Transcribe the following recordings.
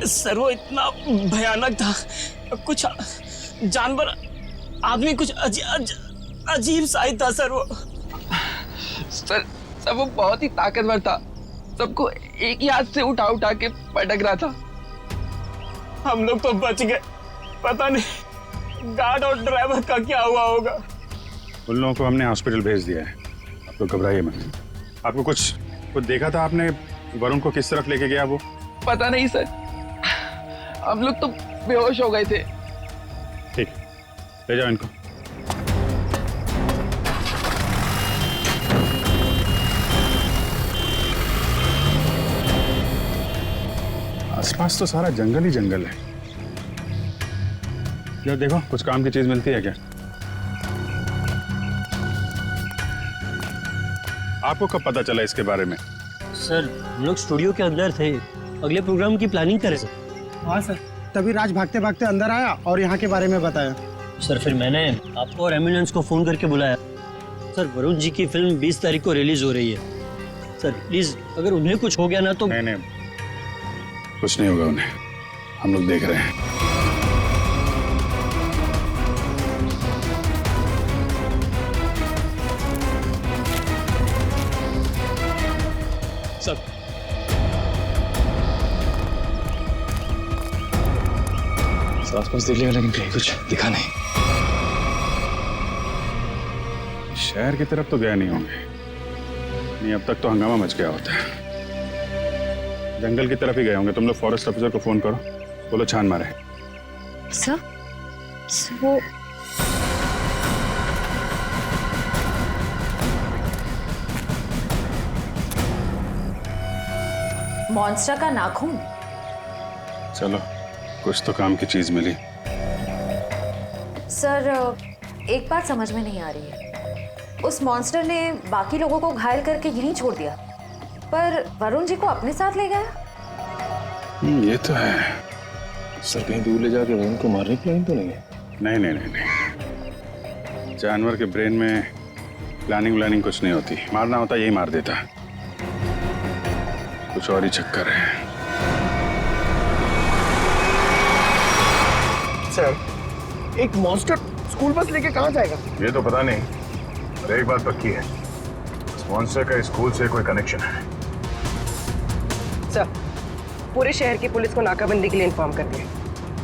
Sir वो इतना भयानक था, कुछ जानवर आदमी कुछ अजीब सा ही था सर वो। सर वो बहुत ही ताकतवर था, सबको एक ही हाथ से उठा उठा के पटक रहा था। हम लोग तो बच गए, पता नहीं गार्ड और ड्राइवर का क्या हुआ होगा। उन लोगों को हमने हॉस्पिटल भेज दिया है, आप तो घबराइए मत। आपको कुछ देखा था आपने, वरुण को किस तरफ लेके गया वो? पता नहीं सर, हम लोग तो बेहोश हो गए थे। ठीक, ले जाओ इनको। आसपास तो सारा जंगल ही जंगल है। यार देखो, कुछ काम की चीज मिलती है क्या? आपको कब पता चला इसके बारे में? सर हम लोग स्टूडियो के अंदर थे, अगले प्रोग्राम की प्लानिंग करें सर। हाँ सर, तभी राज भागते भागते अंदर आया और यहाँ के बारे में बताया। सर फिर मैंने आपको और एम्बुलेंस को फोन करके बुलाया। सर वरुण जी की फिल्म 20 तारीख को रिलीज हो रही है। सर प्लीज अगर उन्हें कुछ हो गया ना तो। नहीं, कुछ नहीं होगा उन्हें, हम लोग देख रहे हैं। सर आसपास देख लिया लेकिन कहीं कुछ दिखा नहीं। शहर की तरफ तो गए नहीं होंगे, नहीं अब तक तो हंगामा मच गया होता है। जंगल की तरफ ही गए होंगे। तुम लोग फॉरेस्ट ऑफिसर को फोन करो, बोलो छान मारे। सर वो मॉन्स्टर का नाखून। चलो, कुछ तो काम की चीज मिली। सर एक बात समझ में नहीं आ रही है, उस मॉन्स्टर ने बाकी लोगों को घायल करके यहीं छोड़ दिया, पर वरुण जी को अपने साथ ले गया। ये तो है। सर कहीं दूर ले जाके वरुण को मारने की प्लानिंग तो नहीं है? नहीं। जानवर के ब्रेन में प्लानिंग कुछ नहीं होती। मारना होता यही मार देता, कुछ और ही चक्कर है। सर एक मॉन्स्टर स्कूल बस लेके कहाँ जाएगा? ये तो पता नहीं, पर एक बात पक्की है, इस मॉन्स्टर का स्कूल से कोई कनेक्शन है। सर पूरे शहर की पुलिस को नाकाबंदी के लिए इन्फॉर्म कर दिया।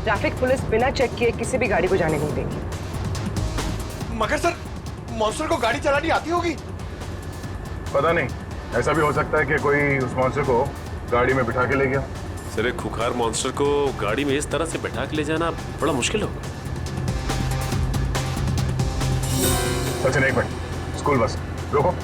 ट्रैफिक पुलिस बिना चेक किए किसी भी गाड़ी को जाने नहीं देगी। मगर सर मॉन्स्टर को गाड़ी चलानी आती होगी? पता नहीं, ऐसा भी हो सकता है कि कोई उस मॉन्स्टर को गाड़ी में बिठा के ले गया। सर एक खुखार मॉन्स्टर को गाड़ी में इस तरह से बैठा के ले जाना बड़ा मुश्किल होगा। सचिन एक मिनट, स्कूल बस रोको।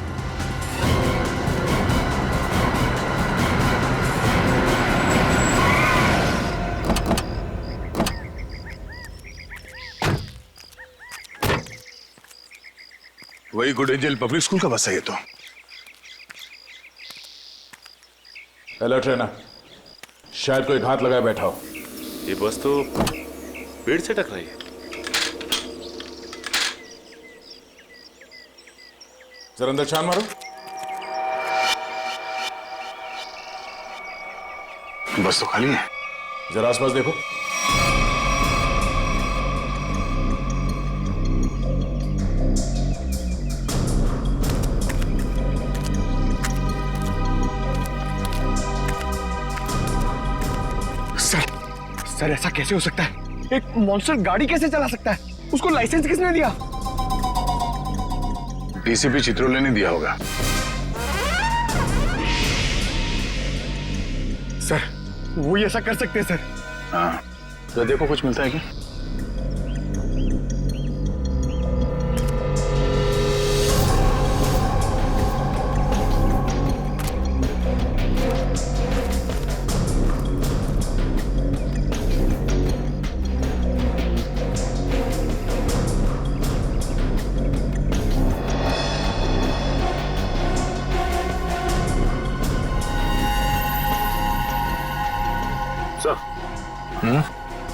वही गुड एंजल पब्लिक स्कूल का बस है ये तो। हेलो ट्रेनर, शायद कोई घात लगाए बैठा हो। ये बस तो पेड़ से टकराई है। जरा अंदर छान मारो। बस तो खाली है। जरा आसपास देखो। सर ऐसा कैसे हो सकता है? एक मॉन्स्टर गाड़ी कैसे चला सकता है? उसको लाइसेंस किसने दिया? डीसीपी चित्रोले ने दिया होगा। सर वो ही ऐसा कर सकते हैं सर। हाँ, तो देखो कुछ मिलता है क्या?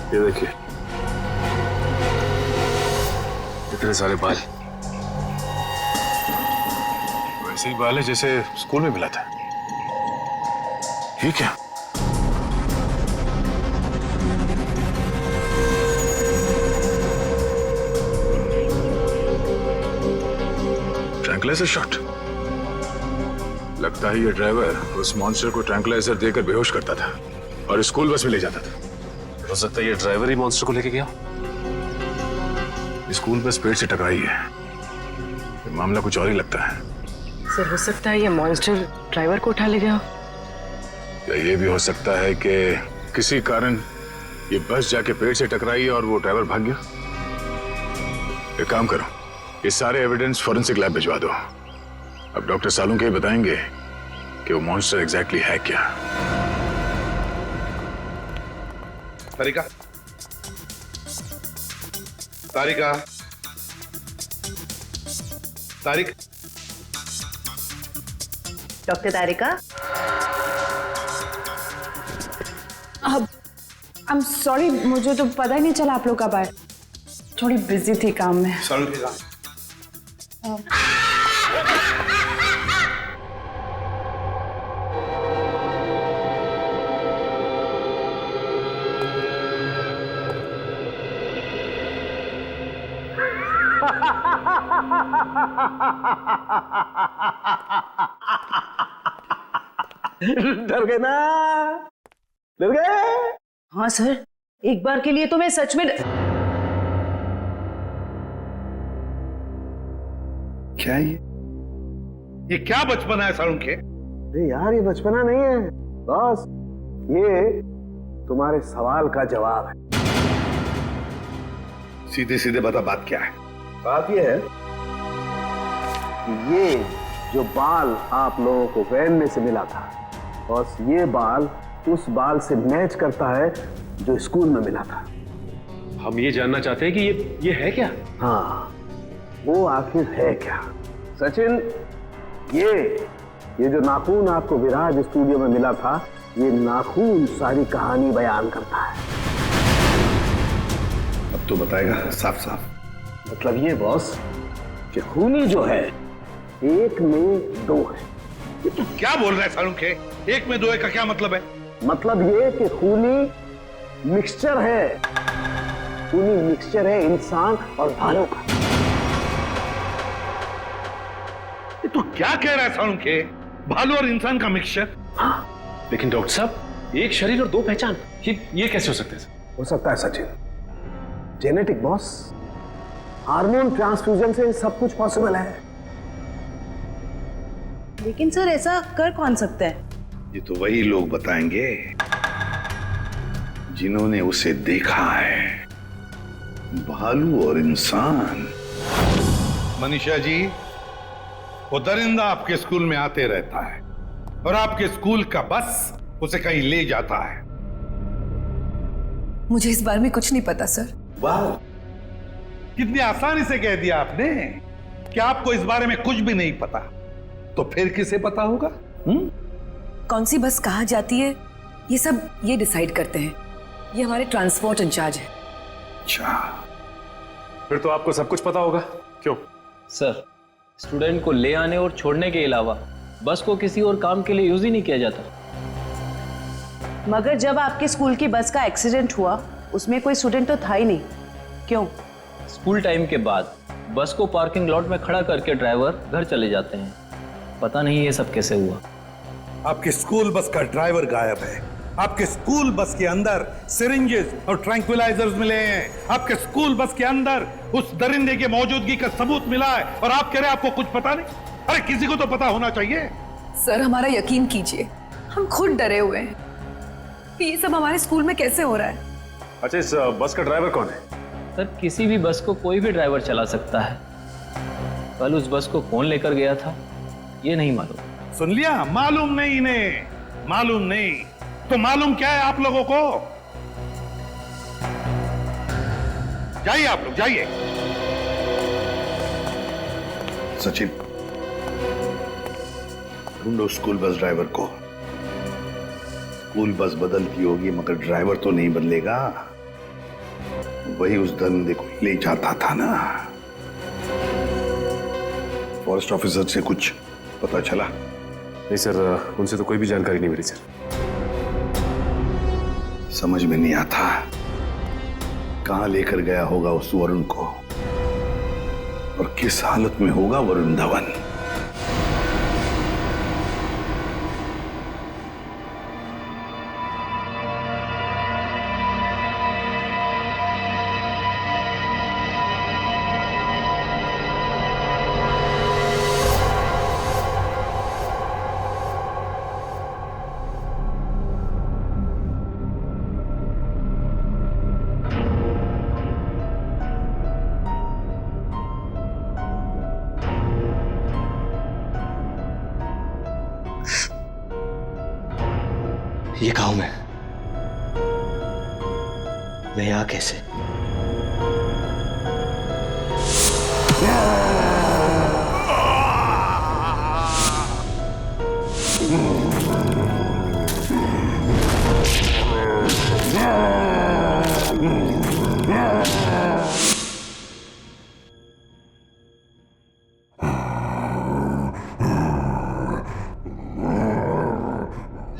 ये देखिए, इतने सारे बाल, वैसे ही बाल है जैसे स्कूल में मिला था। ये क्या? Tranquilliser shot. लगता है ये ड्राइवर उस मॉन्स्टर को ट्रैंकुलाइजर देकर बेहोश करता था और स्कूल बस में ले जाता था। हो सकता है ये ड्राइवर ही मॉन्स्टर को लेके गया। स्कूल बस पेड़ से टकराई है। ये मामला कुछ और ही लगता है। सर हो सकता है ये मॉन्स्टर ड्राइवर को उठा ले गया। या ये भी हो सकता है कि किसी कारण ये बस जाके पेड़ से टकराई और वो ड्राइवर भाग गया। एक काम करो, ये सारे एविडेंस फॉरेंसिक लैब भिजवा दो। अब डॉक्टर सालुंके ही बताएंगे कि वो मॉन्स्टर एग्जैक्टली है क्या। तारिका, तारिका, तारिक, डॉक्टर तारिका। अब आई एम सॉरी, मुझे तो पता ही नहीं चला आप लोग कब आए। थोड़ी बिजी थी काम में। डर गए ना? डर गए? हाँ सर, एक बार के लिए तो मैं सच में क्या ये क्या बचपना है सालुंके? अरे यार ये बचपना नहीं है बॉस, ये तुम्हारे सवाल का जवाब है। सीधे सीधे बता बात क्या है? बात ये है कि ये जो बाल आप लोगों को वैन में से मिला था, बॉस ये बाल उस बाल से मैच करता है जो स्कूल में मिला था। हम ये जानना चाहते हैं कि ये है क्या? हाँ, वो आखिर है क्या? सचिन, ये जो नाखून आपको विराज स्टूडियो में मिला था, ये नाखून सारी कहानी बयान करता है। अब तो बताएगा साफ साफ। मतलब ये बॉस कि खूनी जो है एक में दो है। ये तू क्या बोल रहा है सालुंके? एक में दो है का क्या मतलब है? मतलब ये कि खूनी मिक्सचर है। खूनी मिक्सचर है इंसान और भालू का। ये तू क्या कह रहा है सालुंके? भालू और इंसान का मिक्सचर? हाँ। लेकिन डॉक्टर साहब, एक शरीर और दो पहचान, ये कैसे हो सकता है? हो सकता है Sachin, genetic boss. Hormone transfusion से सब कुछ पॉसिबल है। लेकिन सर ऐसा कर कौन सकता है? ये तो वही लोग बताएंगे जिन्होंने उसे देखा है, भालू और इंसान। मनीषा जी, वो दरिंदा आपके स्कूल में आते रहता है और आपके स्कूल का बस उसे कहीं ले जाता है। मुझे इस बारे में कुछ नहीं पता सर। वाह, कितनी आसानी से कह दिया आपने कि आपको इस बारे में कुछ भी नहीं पता। तो फिर किसे पता होगा? कौन सी बस कहाँ जाती है ये सब ये डिसाइड करते हैं। ये हमारे ट्रांसपोर्ट इंचार्ज है। अच्छा, फिर तो आपको सब कुछ पता होगा। क्यों? सर, स्टूडेंट को ले आने और छोड़ने के अलावा बस को किसी और काम के लिए यूज ही नहीं किया जाता। मगर जब आपके स्कूल की बस का एक्सीडेंट हुआ उसमें कोई स्टूडेंट तो था ही नहीं। क्यों? स्कूल टाइम के बाद बस को पार्किंग लॉट में खड़ा करके ड्राइवर घर चले जाते हैं। पता नहीं ये सब कैसे हुआ। आपके स्कूल बस का ड्राइवर गायब है। आपके स्कूल बस के अंदर सिरिंजेस और ट्रैंक्विलाइजर्स मिले हैं। आपके स्कूल बस के अंदर उस दरिंदे की मौजूदगी का सबूत मिला है और आप कह रहे हैं आपको कुछ पता नहीं? अरे किसी को तो पता होना चाहिए। सर हमारा यकीन कीजिए, हम खुद डरे हुए हैं कि ये सब हमारे स्कूल में कैसे हो रहा है। अच्छा, इस बस का ड्राइवर कौन है? सर, किसी भी बस को कोई भी ड्राइवर चला सकता है। कल उस बस को कौन लेकर गया था ये नहीं मालूम। सुन लिया? मालूम नहीं इन्हें, मालूम नहीं। तो मालूम क्या है आप लोगों को? जाइए आप लोग, जाइए। सचिन, ढूंढो स्कूल बस ड्राइवर को। स्कूल बस बदलती होगी मगर ड्राइवर तो नहीं बदलेगा। वही उस दरिंदे को ले जाता था ना। फॉरेस्ट ऑफिसर से कुछ पता चला? नहीं सर, उनसे तो कोई भी जानकारी नहीं मिली सर। समझ में नहीं आता कहां लेकर गया होगा उस वरुण को और किस हालत में होगा वरुण धवन। ये गांव में मैं यहाँ कैसे?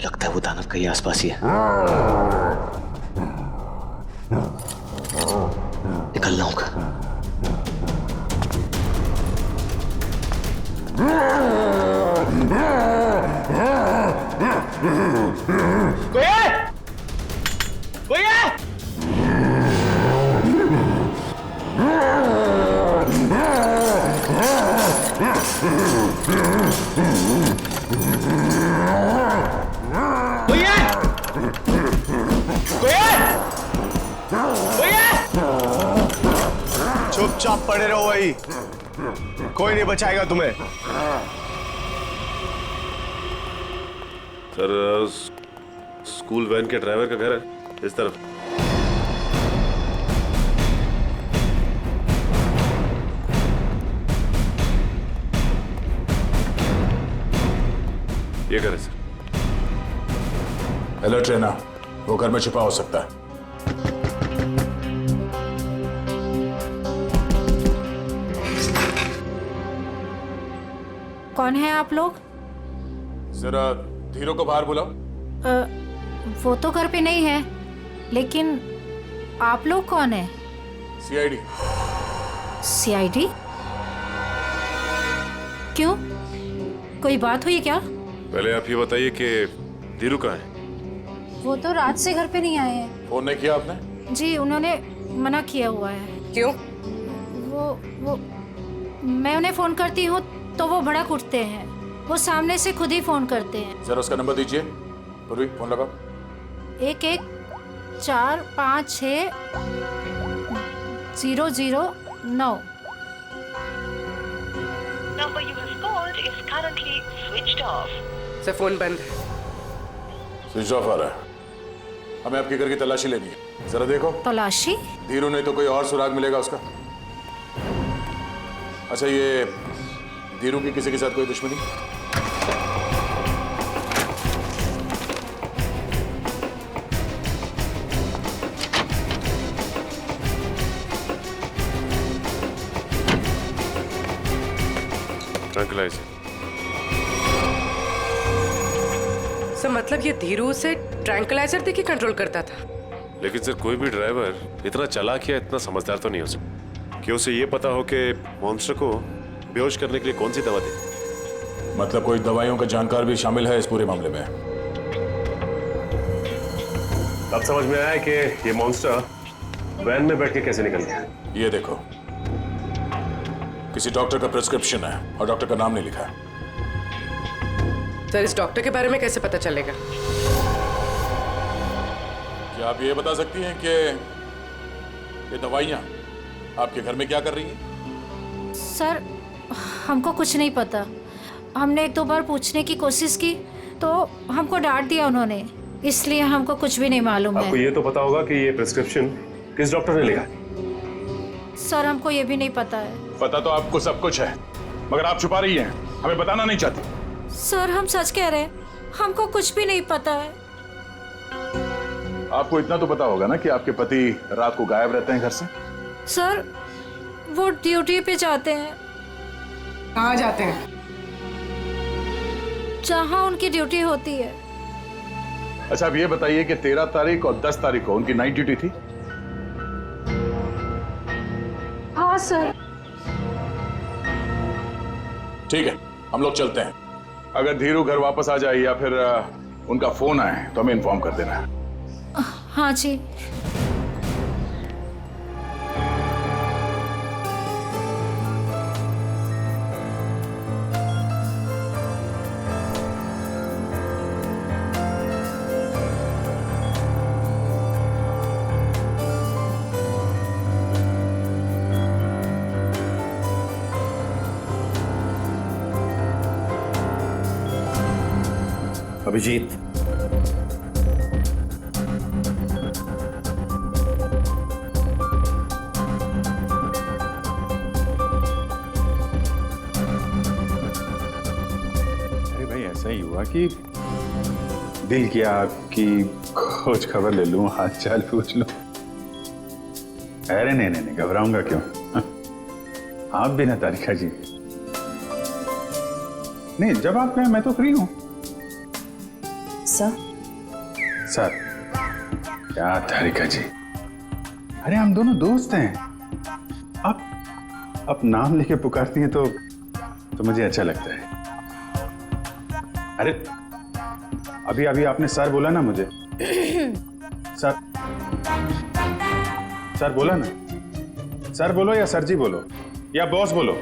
लगता है वो दानव कहीं आसपास ही है। निकलना होगा। कोई है? कोई है? कोई है? कोई है? कोई है? चुपचाप पड़े रहो वही, कोई नहीं बचाएगा तुम्हें। सर स्कूल वैन के ड्राइवर का घर है इस तरफ। ये घर है सर। अलर्ट रहना, वो घर में छिपा हो सकता है। कौन है आप लोग? जरा धीरू को बाहर बुलाओ। वो तो घर पे नहीं है, लेकिन आप लोग कौन है? सीआईडी। सीआईडी? क्यों, कोई बात हुई क्या? पहले आप ये बताइए कि धीरू कहाँ है? वो तो रात से घर पे नहीं आए हैं। फोन नहीं किया आपने? जी उन्होंने मना किया हुआ है। क्यों? वो मैं उन्हें फोन करती हूँ तो वो भड़क उठते हैं। वो सामने से खुद ही फोन करते हैं। जरा उसका नंबर दीजिए। पूर्वी फोन लगाओ। 11456009। Number you have called is currently switched off. Sir phone बंद है। स्विच ऑफ आ रहा है। हमें आपके घर की तलाशी लेनी है। जरा देखो। तलाशी? धीरू नहीं तो कोई और सुराग मिलेगा उसका। अच्छा, ये धीरू की किसी के साथ कोई दुश्मनी? ट्रैंक्विलाइजर। सर मतलब ये धीरू से ट्रैंक्विलाइजर देके कंट्रोल करता था? लेकिन सर कोई भी ड्राइवर इतना चालाक या इतना समझदार तो नहीं हो सकता कि उसे ये पता हो कि मॉन्स्टर को बेहोश करने के लिए कौन सी दवा दी। मतलब कोई दवाइयों का जानकार भी शामिल है इस पूरे मामले में। अब समझ में आया कि ये मॉन्स्टर वैन में बैठ के कैसे निकल गया। ये देखो, किसी डॉक्टर का प्रिस्क्रिप्शन है और डॉक्टर का नाम नहीं लिखा है। सर इस डॉक्टर के बारे में कैसे पता चलेगा? क्या आप ये बता सकती हैं कि ये दवाइयाँ आपके घर में क्या कर रही हैं? सर हमको कुछ नहीं पता। हमने एक दो बार पूछने की कोशिश की तो हमको डांट दिया उन्होंने, इसलिए हमको कुछ भी नहीं मालूम है। आपको ये तो पता होगा कि ये प्रिस्क्रिप्शन किस डॉक्टर ने लिखा? सर हमको ये भी नहीं पता है। पता तो आपको सब कुछ है, मगर आप छुपा रही हैं, हमें बताना नहीं चाहती। सर हम सच कह रहे हैं, हमको कुछ भी नहीं पता है। आपको इतना तो पता होगा ना कि आपके पति रात को गायब रहते हैं घर से? सर वो ड्यूटी पे जाते हैं। कहाँ जाते हैं? जहाँ उनकी ड्यूटी होती है। अच्छा, अब ये बताइए कि 13 तारीख और 10 तारीख को उनकी नाइट ड्यूटी थी? हाँ सर। ठीक है, हम लोग चलते हैं। अगर धीरू घर वापस आ जाए या फिर उनका फोन आए तो हमें इन्फॉर्म कर देना है। हाँ जी। अभिजीत, बाकी दिल किया आपकी खोज खबर ले लूं, हाल चाल पूछ लूं। अरे नहीं, घबराऊंगा क्यों? आप भी ना तारिका जी। नहीं, जब आप कहें मैं तो फ्री हूं। सर क्या तारिका जी, अरे हम दोनों दोस्त हैं। आप नाम लेके पुकारती हैं तो मुझे अच्छा लगता है। अरे अभी आपने सर बोला ना मुझे। सर बोला ना। सर बोलो या सर जी बोलो या बॉस बोलो,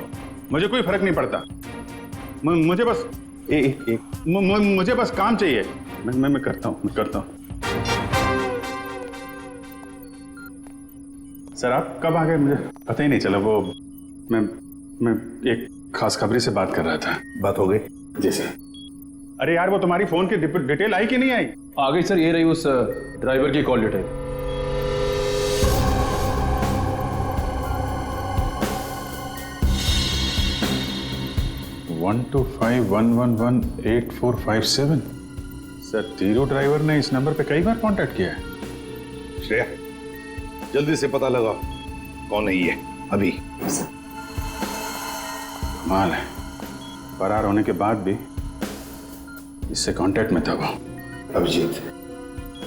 मुझे कोई फर्क नहीं पड़ता। मुझे बस मुझे बस काम चाहिए। मैं करता हूँ। सर आप कब आ गए मुझे पता ही नहीं चला। वो मैं एक खास खबरी से बात कर रहा था। बात हो गई? जी सर। अरे यार वो तुम्हारी फोन की डिटेल आई कि नहीं आई? आ गई सर, ये रही उस ड्राइवर की call detail. One 125111845 sir Dhiru driver ने इस नंबर पे कई बार कांटेक्ट किया है। श्रेया जल्दी से पता लगाओ कौन है ये अभी। कमाल है, फरार होने के बाद भी इससे कांटेक्ट में था वो। अभिजीत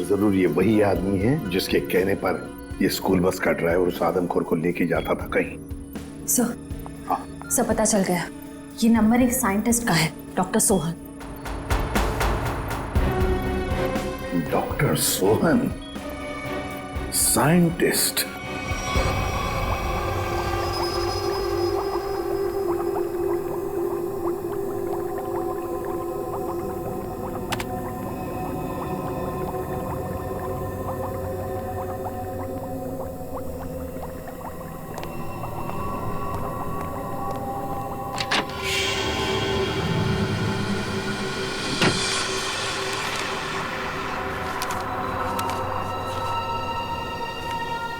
जरूर ये वही आदमी है जिसके कहने पर ये स्कूल बस का ड्राइवर उस आदमखोर को लेके जाता था कहीं। सर पता चल गया, ये नंबर एक साइंटिस्ट का है, doctor Sohan. Doctor Sohan scientist?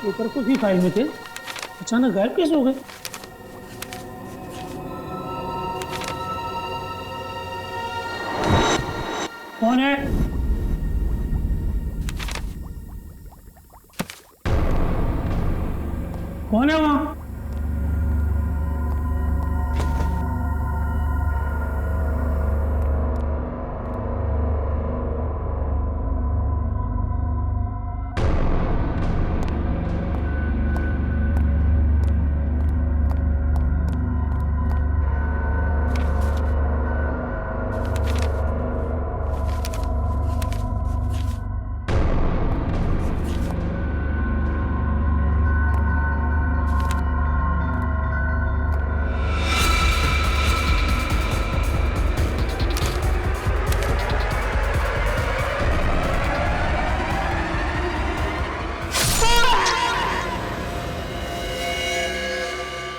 Paper कुछ ही फाइल में थे, अचानक गायब कैसे हो गए? कौन है? कौन है वहां?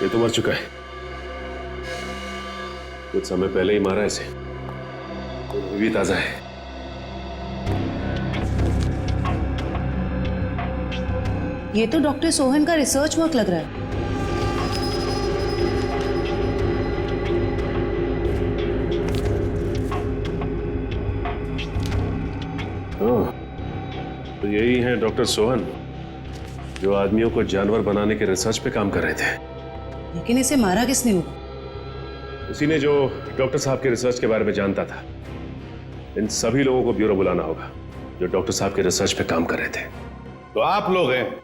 ये तो मर चुका है, कुछ समय पहले ही मारा इसे, अभी भी ताजा है। ये तो डॉक्टर सोहन का रिसर्च वर्क लग रहा है। तो यही है डॉक्टर सोहन जो आदमियों को जानवर बनाने के रिसर्च पे काम कर रहे थे। लेकिन इसे मारा किसने होगा? उसी ने जो डॉक्टर साहब के रिसर्च के बारे में जानता था। इन सभी लोगों को ब्यूरो बुलाना होगा जो डॉक्टर साहब के रिसर्च पे काम कर रहे थे। तो आप लोग हैं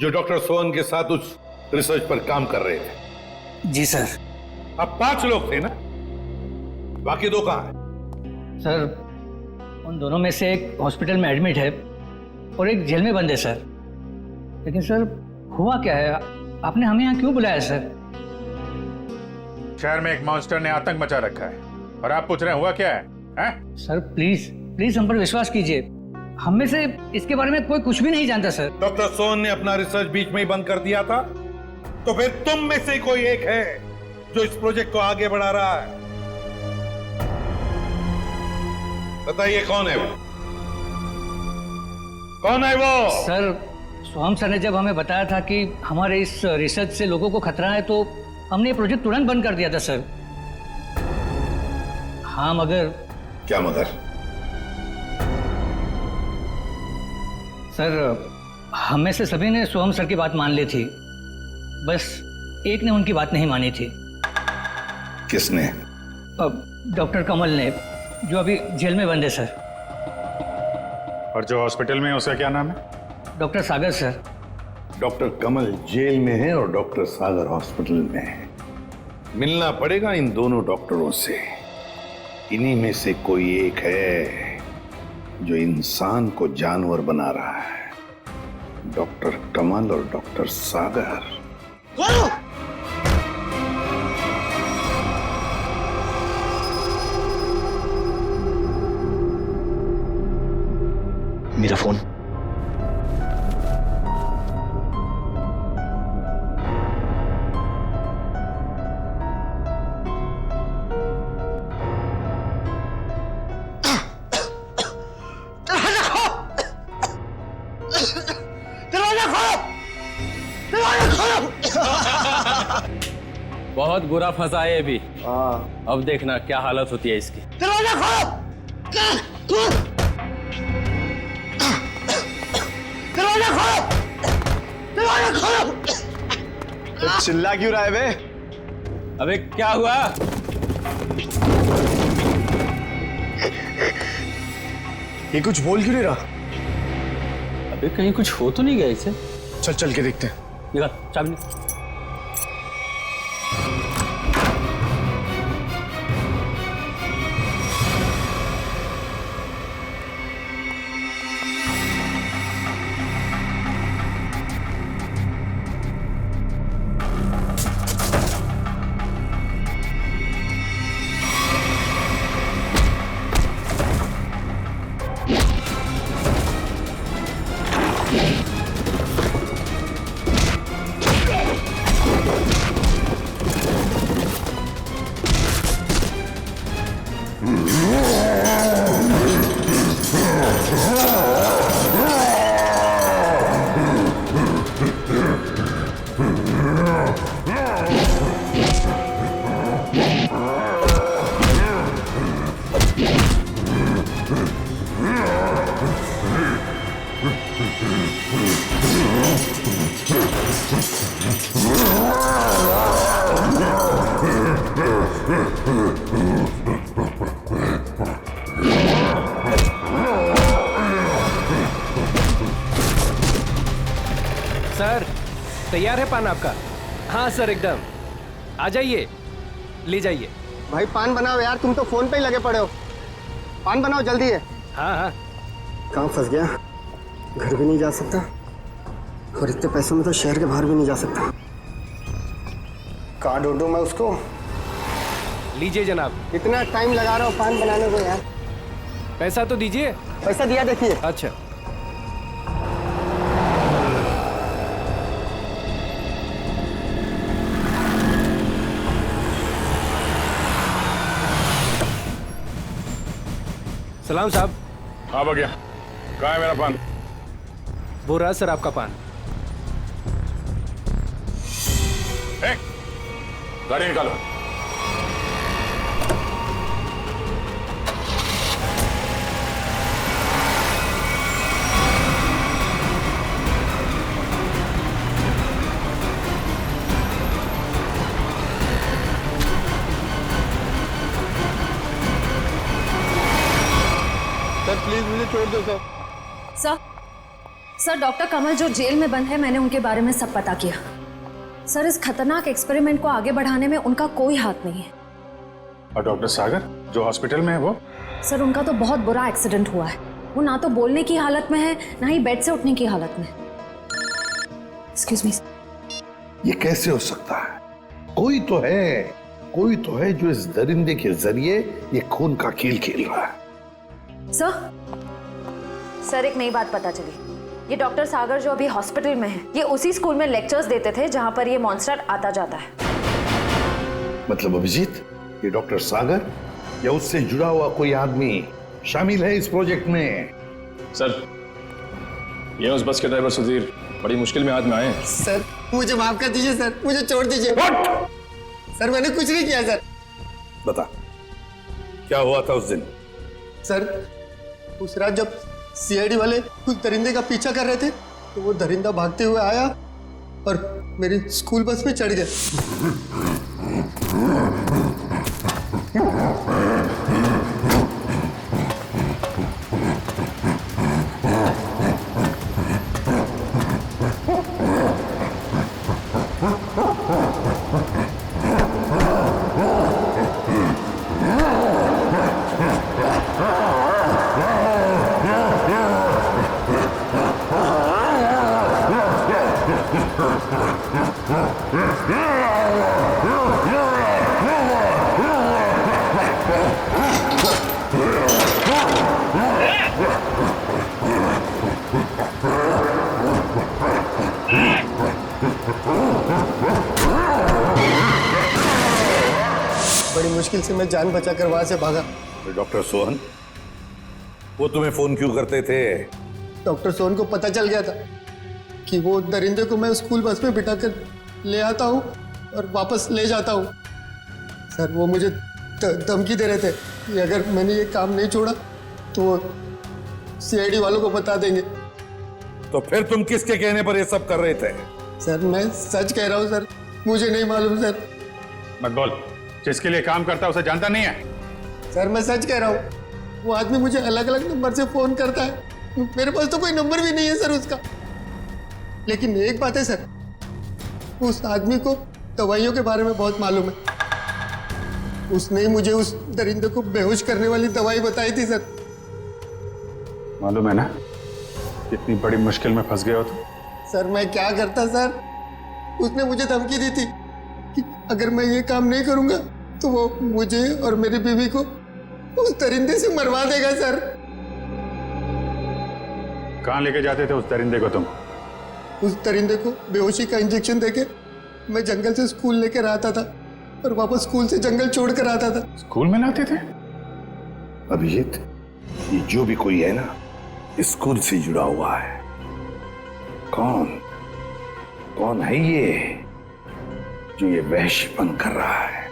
जो डॉक्टर सोहन के साथ उस रिसर्च पर काम कर रहे थे? जी सर। अब 5 लोग थे ना, बाकी 2 कहां हैं? सर उन दोनों में से एक हॉस्पिटल में एडमिट है और एक जेल में बंद है सर। लेकिन सर हुआ क्या है, आपने हमें यहाँ क्यों बुलाया सर? शहर में एक मॉन्स्टर ने आतंक मचा रखा है और आप पूछ रहे हैं हुआ क्या है? सर प्लीज हम पर विश्वास कीजिए, हम में से इसके बारे में कोई कुछ भी नहीं जानता सर। डॉक्टर सोहन ने अपना रिसर्च बीच में ही बंद कर दिया था, तो फिर तुम में से कोई एक है जो इस प्रोजेक्ट को आगे बढ़ा रहा है। बताइए कौन है वो? कौन है वो? सर सोहम सर ने जब हमें बताया था कि हमारे इस रिसर्च से लोगों को खतरा है तो हमने ये प्रोजेक्ट तुरंत बंद कर दिया था सर। हम अगर क्या मगर? सर हम में से सभी ने सोहम सर की बात मान ली थी, बस एक ने उनकी बात नहीं मानी थी। किसने? डॉक्टर कमल ने, जो अभी जेल में बंद है सर। और जो हॉस्पिटल में है उसका क्या नाम है? डॉक्टर सागर सर। डॉक्टर कमल जेल में है और डॉक्टर सागर हॉस्पिटल में है। मिलना पड़ेगा इन दोनों डॉक्टरों से। इन्हीं में से कोई एक है जो इंसान को जानवर बना रहा है। डॉक्टर कमल और डॉक्टर सागर। मेरा फोन। बहुत बुरा फंसा है अभी। अब देखना क्या हालत होती है इसकी। दरवाजा खोलो! दरवाजा खोलो! दरवाजा खोलो! चिल्ला क्यों रहा है बे? अबे क्या हुआ? ये कुछ बोल क्यों नहीं रहा? अबे कहीं कुछ हो तो नहीं गया इसे? चल चल के देखते हैं। निकाल चाबी। सर तैयार है पान आपका? हाँ सर एकदम। आ जाइए, ले जाइए। भाई पान बनाओ यार, तुम तो फोन पे ही लगे पड़े हो। पान बनाओ जल्दी है। हाँ हाँ। कहाँ फंस गया? घर भी नहीं जा सकता और इतने पैसों में तो शहर के बाहर भी नहीं जा सकता। कहाँ ढूंढूं मैं उसको? लीजिए जनाब। इतना टाइम लगा रहा हूँ पान बनाने को यार। पैसा तो दीजिए। पैसा दिया देखिए। अच्छा सलाम साहब। हाँ बगिया, कहाँ है मेरा पान? वो रहा सर आपका पान। गाड़ी निकालो। सर प्लीज मुझे छोड़ दो सर। सर डॉक्टर कमल जो जेल में बंद है, मैंने उनके बारे में सब पता किया। सर इस खतरनाक एक्सपेरिमेंट को आगे बढ़ाने में उनका कोई हाथ नहीं है। और डॉक्टर सागर जो हॉस्पिटल में है वो? सर उनका तो बहुत बुरा एक्सीडेंट हुआ है। वो ना तो बोलने की हालत में है, ना ही बेड से उठने की हालत में। Excuse me. ये कैसे हो सकता है? कोई तो है जो इस दरिंदे के जरिए ये खून का खेल खेल रहा है। सर एक नई बात पता चली। ये डॉक्टर सागर जो अभी हॉस्पिटल में है, ये उसी स्कूल में लेक्चर्स देते थे जहां पर ये मॉन्स्टर आता जाता है। मतलब अभिजीत, ये डॉक्टर सागर या उससे जुड़ा हुआ कोई आदमी शामिल है इस प्रोजेक्ट में? सर ये उस बस के ड्राइवर सुधीर बड़ी मुश्किल में हाथ में आए। सर मुझे माफ कर दीजिए सर, मुझे छोड़ दीजिए। सर मैंने कुछ नहीं किया सर। बता क्या हुआ था उस दिन? सर उस रात जब सीआईडी वाले कुछ दरिंदे का पीछा कर रहे थे तो वो दरिंदा भागते हुए आया और मेरी स्कूल बस में चढ़ गया। बड़ी मुश्किल से मैं जान बचाकर वहां से भागा। डॉक्टर सोहन वो तुम्हें फोन क्यों करते थे? डॉक्टर सोहन को पता चल गया था कि वो दरिंदे को मैं स्कूल बस में बिठाकर ले आता हूँ और वापस ले जाता हूँ। सर वो मुझे धमकी दे रहे थे कि अगर मैंने ये काम नहीं छोड़ा तो वो सीआईडी वालों को बता देंगे। तो फिर तुम किसके कहने पर ये सब कर रहे थे? सर मैं सच कह रहा हूँ सर, मुझे नहीं मालूम सर। मत बोल, जिसके लिए काम करता है उसे जानता नहीं है? सर मैं सच कह रहा हूँ, वो आदमी मुझे अलग अलग नंबर से फोन करता है, मेरे पास तो कोई नंबर भी नहीं है सर उसका। लेकिन एक बात है सर, उस आदमी को दवाइयों के बारे में बहुत मालूम है। उसने मुझे उस दरिंदे को बेहोश करने वाली दवाई बताई थी सर। मालूम है ना कितनी बड़ी मुश्किल में फंस गए हो तुम। सर मैं क्या करता सर, उसने मुझे धमकी दी थी कि अगर मैं ये काम नहीं करूंगा तो वो मुझे और मेरी बीवी को उस दरिंदे से मरवा देगा सर। कहाँ लेके जाते थे उस दरिंदे को तुम? उस दरिंदे को बेहोशी का इंजेक्शन देके मैं जंगल से स्कूल लेकर आता था और वापस स्कूल से जंगल छोड़ कर आता था। स्कूल में लाते थे? अभिजीत, ये जो भी कोई है ना स्कूल से जुड़ा हुआ है। कौन है ये जो ये वहशीपन कर रहा है?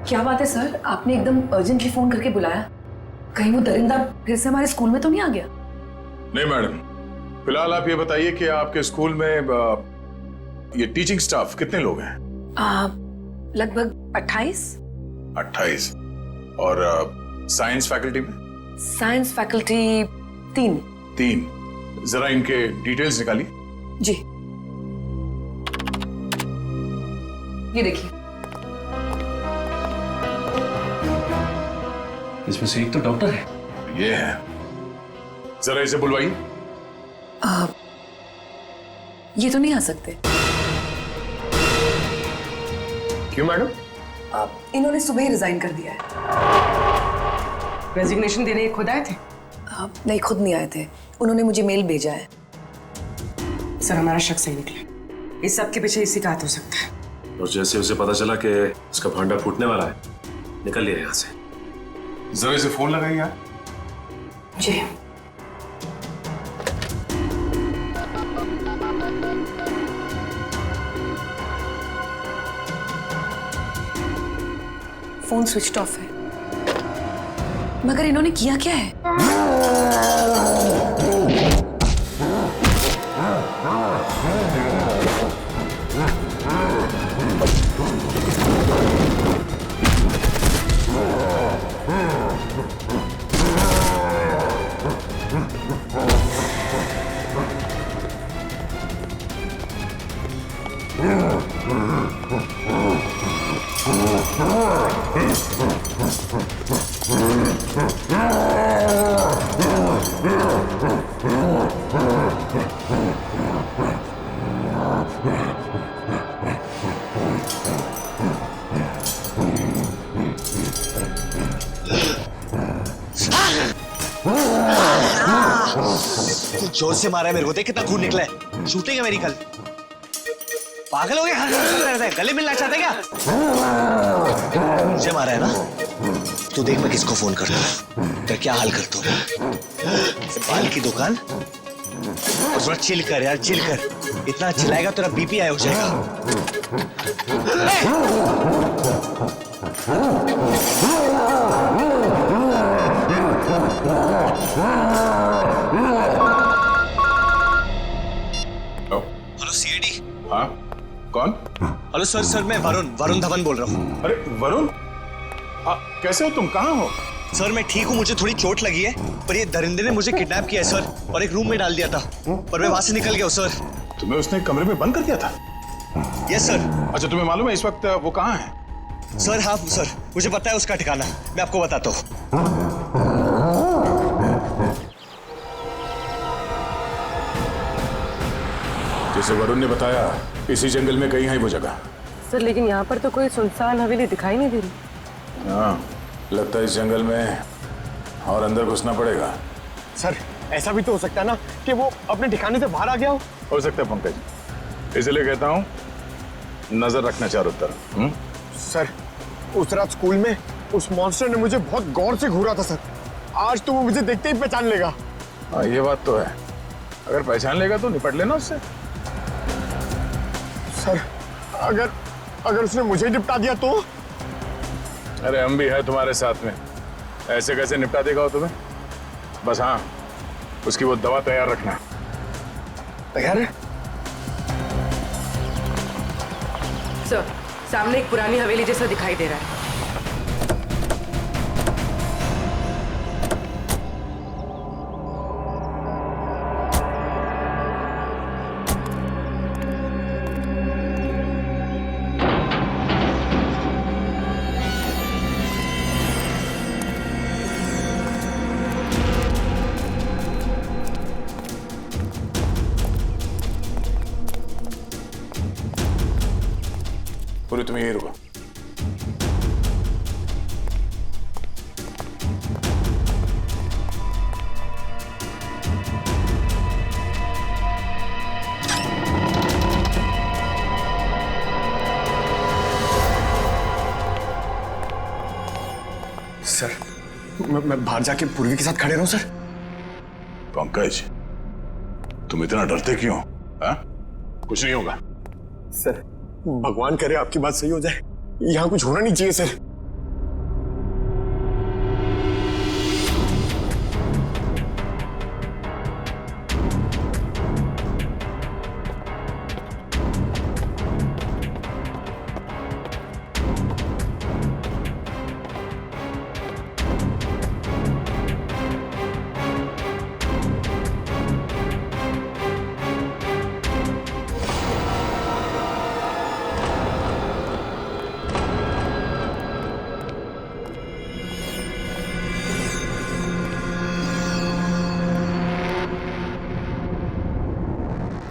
क्या बात है सर, आपने एकदम अर्जेंटली फोन करके बुलाया? कहीं वो दरिंदा फिर से हमारे स्कूल में तो नहीं आ गया? नहीं मैडम, फिलहाल आप ये बताइए कि आपके स्कूल में ये टीचिंग स्टाफ कितने लोग हैं? लगभग 28। 28। और साइंस फैकल्टी में? Science faculty 3। जरा इनके डिटेल्स निकालिए। जी ये देखिए, इसमें से एक तो डॉक्टर है। ये है, जरा इसे बुलवाइए। ये तो नहीं आ सकते। क्यों मैडम? इन्होंने सुबह ही रिजाइन कर दिया है। रेजिग्नेशन देने खुद आए थे? नहीं, खुद नहीं आए थे, उन्होंने मुझे मेल भेजा है। सर हमारा शक सही निकला, इस सब के पीछे इसी का हाथ हो सकता है। और जैसे उसे पता चला कि उसका भांडा फूटने वाला है, निकल लिया यहाँ से। जरा इसे फोन लगाइए यार। जी फोन स्विच ऑफ है, मगर इन्होंने किया क्या है? जोर से मारा है मेरे को, देख कितना खून निकला है। शूटिंग है मेरी कल। पागल हो गए? गले मिलना चाहते क्या? मुझे मारा है ना? तू देख मैं किसको फोन करता हूँ, क्या हाल करता हूँ। बाल की दुकान और थोड़ा चिल कर यार, चिल कर। इतना चिल्लाएगा तेरा बीपी हाई हो जाएगा। Hello CID. हाँ, कौन? हेलो सर, सर मैं वरुण धवन बोल रहा हूँ। अरे वरुण, कैसे हो तुम? कहाँ हो? सर मैं ठीक हूँ, मुझे थोड़ी चोट लगी है, पर ये दरिंदे ने मुझे किडनैप किया है सर, और एक रूम में डाल दिया था, पर मैं वहां से निकल गया हूँ सर। तुम्हें उसने कमरे में बंद कर दिया था? Yes sir. अच्छा, तुम्हें मालूम है इस वक्त वो कहाँ है? सर हाँ सर, मुझे पता है उसका ठिकाना, मैं आपको बताता हूँ। जैसे वरुण ने बताया, इसी जंगल में कहीं है वो जगह। सर लेकिन यहाँ पर तो कोई सुनसान हवेली दिखाई नहीं दे रही। हाँ, लगता है इस जंगल में और अंदर घुसना पड़ेगा। सर ऐसा भी तो हो सकता है ना कि वो अपने ठिकाने से बाहर आ गया हो सकता है पंकज, इसलिए कहता हूँ नजर रखना चारों तरफ। सर उस रात स्कूल में उस मॉन्स्टर ने मुझे बहुत गौर से घूरा था सर, आज तो वो मुझे देखते ही पहचान लेगा। हाँ ये बात तो है, अगर पहचान लेगा तो निपट लेना उससे। सर अगर उसने मुझे निपटा दिया तो? अरे हम भी है तुम्हारे साथ में, ऐसे कैसे निपटा देगा वो तुम्हें? बस हाँ, उसकी वो दवा तैयार रखना। तैयार है सर, सामने एक पुरानी हवेली जैसा दिखाई दे रहा है। पूरी तुम यही रुको। सर मैं बाहर जाके पूर्वी के साथ खड़े रहूं सर? पंकज, तुम इतना डरते क्यों? हाँ? कुछ नहीं होगा। सर भगवान करे आपकी बात सही हो जाए, यहाँ कुछ होना नहीं चाहिए सर।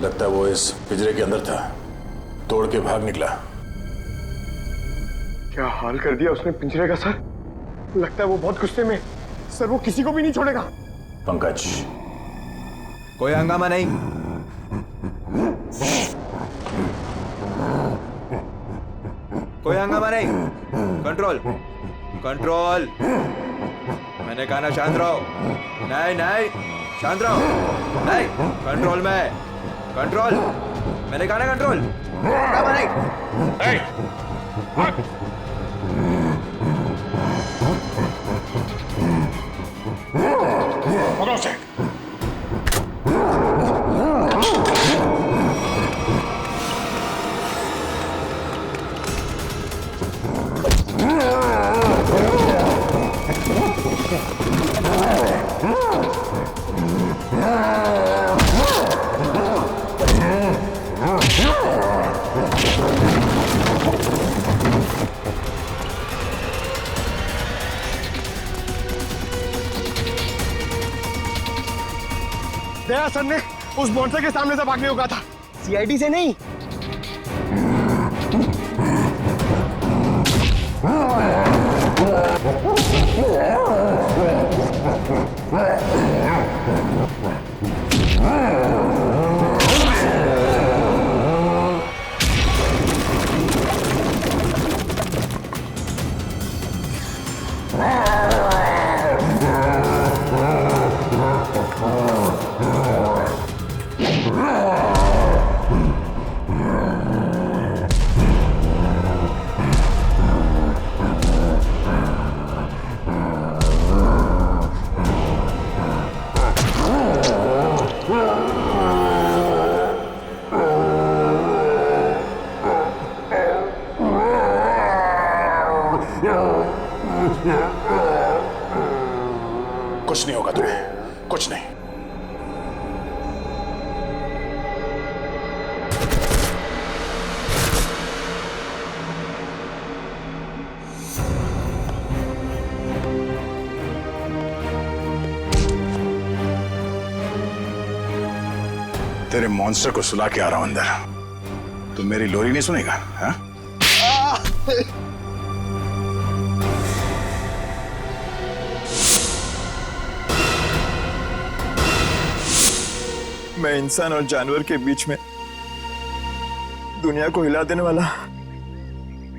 लगता है वो इस पिंजरे के अंदर था, तोड़ के भाग निकला। क्या हाल कर दिया उसने पिंजरे का सर, लगता है वो बहुत गुस्से में सर, वो किसी को भी नहीं छोड़ेगा। पंकज, कोई हंगामा नहीं। कोई हंगामा नहीं। कंट्रोल कंट्रोल, मैंने कहा ना शांत रहो। नहीं नहीं, शांत रहो। नहीं, कंट्रोल में, कंट्रोल, मैंने कहा ना कंट्रोल। हंगामा नहीं। पकड़ो से। दया सर ने उस मॉन्स्टर के सामने से भागने को कहा था, सीआईडी से नहीं। कुछ नहीं होगा तुम्हें, कुछ नहीं। तेरे मॉन्स्टर को सुला के आ रहा हूं अंदर। तुम मेरी लोरी नहीं सुनेगा? हाँ? मैं इंसान और जानवर के बीच में दुनिया को हिला देने वाला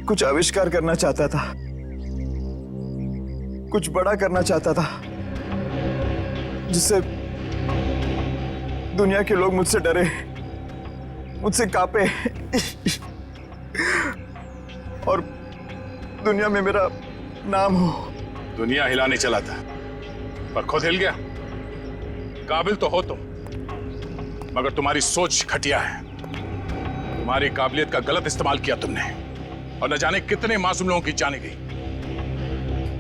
कुछ आविष्कार करना चाहता था, कुछ बड़ा करना चाहता था, जिससे दुनिया के लोग मुझसे डरे, मुझसे कांपे और दुनिया में मेरा नाम हो। दुनिया हिलाने चला था पर खुद हिल गया। काबिल तो हो तुम, मगर तुम्हारी सोच घटिया है। तुम्हारी काबिलियत का गलत इस्तेमाल किया तुमने और न जाने कितने मासूम लोगों की जाने गई।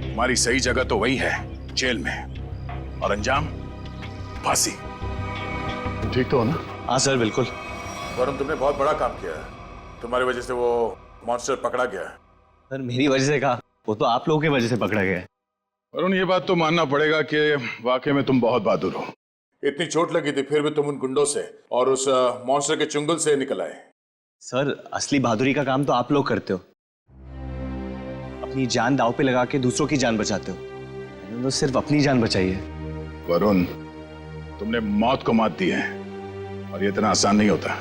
तुम्हारी सही जगह तो वही है, जेल में, और अंजाम फांसी। ठीक तो हो ना? हाँ सर, बिल्कुल। वरुण, तुमने बहुत बड़ा काम किया है। तुम्हारी वजह से वो मॉन्स्टर पकड़ा गया है। सर मेरी वजह से कहा, वो तो आप लोगों की वजह से पकड़ा गया है। वरुण, ये बात तो मानना पड़ेगा कि वाकई में तुम बहुत बहादुर हो। इतनी चोट लगी थी फिर भी तुम उन गुंडों से और उस मॉन्स्टर के चुंगल से निकल आए। सर असली बहादुरी का काम तो आप लोग करते हो, अपनी जान दांव पे लगा के दूसरों की जान बचाते हो। मैंने तो सिर्फ अपनी जान बचाई है। वरुण, तुमने मौत को मात दी है और ये इतना आसान नहीं होता।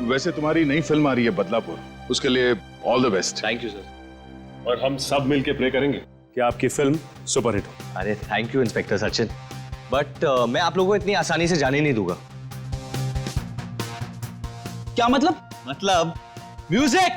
वैसे तुम्हारी नई फिल्म आ रही है बदलापुर, उसके लिए all the best. Thank you sir. और हम सब मिलके प्रे करेंगे कि आपकी फिल्म सुपरहिट हो। अरे thank you inspector Sachin, but मैं आप लोगों को इतनी आसानी से जाने नहीं दूंगा। क्या मतलब? मतलब म्यूजिक।